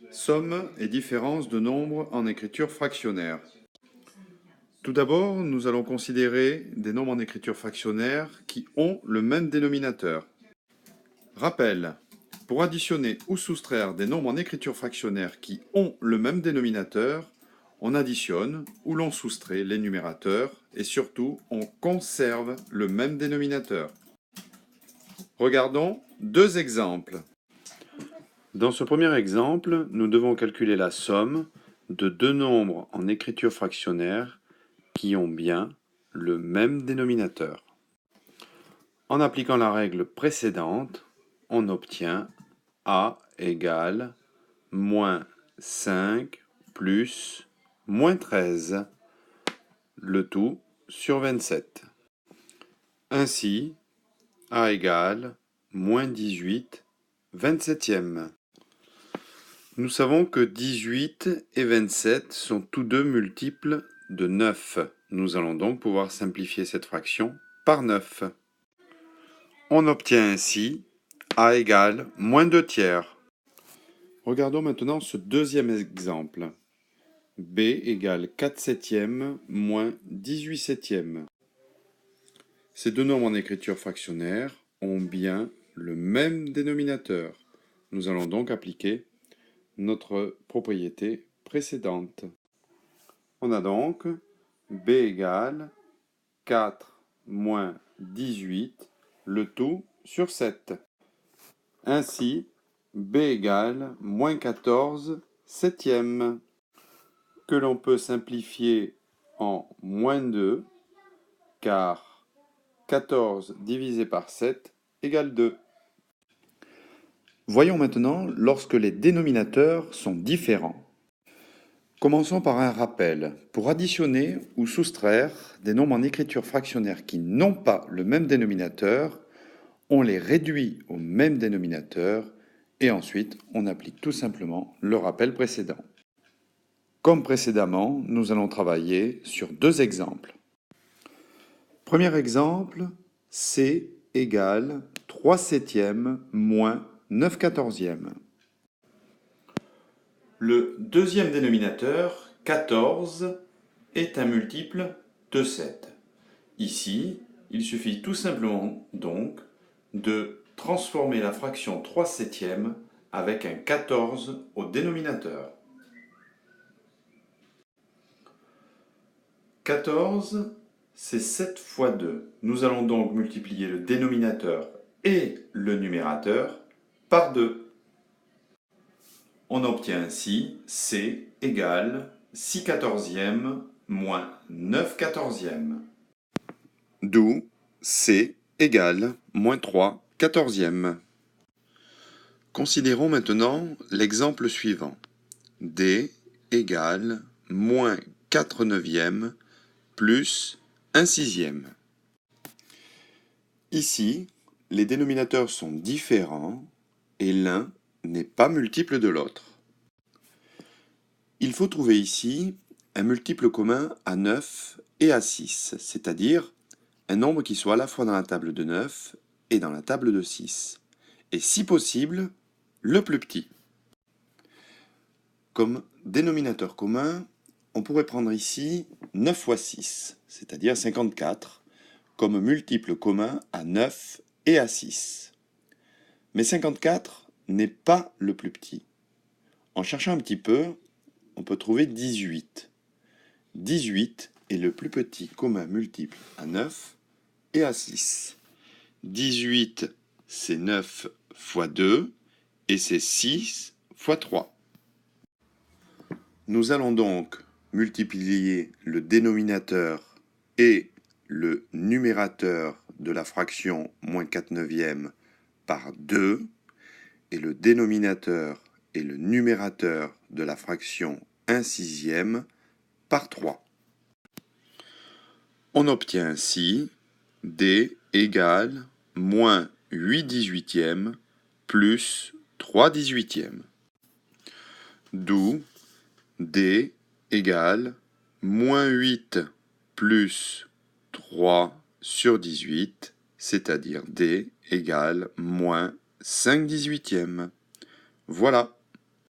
Somme et différence de nombres en écriture fractionnaire. Tout d'abord, nous allons considérer des nombres en écriture fractionnaire qui ont le même dénominateur. Rappel, pour additionner ou soustraire des nombres en écriture fractionnaire qui ont le même dénominateur, on additionne ou l'on soustrait les numérateurs et surtout on conserve le même dénominateur. Regardons deux exemples. Dans ce premier exemple, nous devons calculer la somme de deux nombres en écriture fractionnaire qui ont bien le même dénominateur. En appliquant la règle précédente, on obtient A égale moins 5 plus moins 13, le tout sur 27. Ainsi, A égale moins 18 27e. Nous savons que 18 et 27 sont tous deux multiples de 9. Nous allons donc pouvoir simplifier cette fraction par 9. On obtient ainsi A égale moins 2 tiers. Regardons maintenant ce deuxième exemple. B égale 4 septièmes moins 18 septièmes. Ces deux nombres en écriture fractionnaire ont bien le même dénominateur. Nous allons donc appliquer notre propriété précédente. On a donc B égale 4 moins 18, le tout sur 7. Ainsi, B égale moins 14 septièmes, que l'on peut simplifier en moins 2, car 14 divisé par 7 égale 2. Voyons maintenant lorsque les dénominateurs sont différents. Commençons par un rappel. Pour additionner ou soustraire des nombres en écriture fractionnaire qui n'ont pas le même dénominateur, on les réduit au même dénominateur et ensuite on applique tout simplement le rappel précédent. Comme précédemment, nous allons travailler sur deux exemples. Premier exemple, C égale 3 septièmes moins 9 quatorzièmes. Le deuxième dénominateur, 14, est un multiple de 7. Ici, il suffit tout simplement donc de transformer la fraction 3 septièmes avec un 14 au dénominateur. 14, c'est 7 fois 2. Nous allons donc multiplier le dénominateur et le numérateur par 2. On obtient ainsi C égale 6 quatorzièmes moins 9 quatorzièmes. D'où C égale moins 3 quatorzièmes. Considérons maintenant l'exemple suivant. D égale moins 4 neuvièmes plus 1 sixième. Ici, les dénominateurs sont différents et l'un n'est pas multiple de l'autre. Il faut trouver ici un multiple commun à 9 et à 6, c'est-à-dire un nombre qui soit à la fois dans la table de 9 et dans la table de 6, et si possible, le plus petit. Comme dénominateur commun, on pourrait prendre ici 9 fois 6, c'est-à-dire 54, comme multiple commun à 9 et à 6. Mais 54 n'est pas le plus petit. En cherchant un petit peu, on peut trouver 18. 18 est le plus petit commun multiple à 9 et à 6. 18, c'est 9 fois 2 et c'est 6 fois 3. Nous allons donc multiplier le dénominateur et le numérateur de la fraction moins 4 neuvièmes par 2 et le dénominateur et le numérateur de la fraction 1 sixième par 3. On obtient ainsi D égale moins 8 dix-huitièmes plus 3 dix-huitièmes. D'où D égale moins 8 plus 3 sur 18, c'est-à-dire D égale moins 5 dix-huitièmes. Voilà.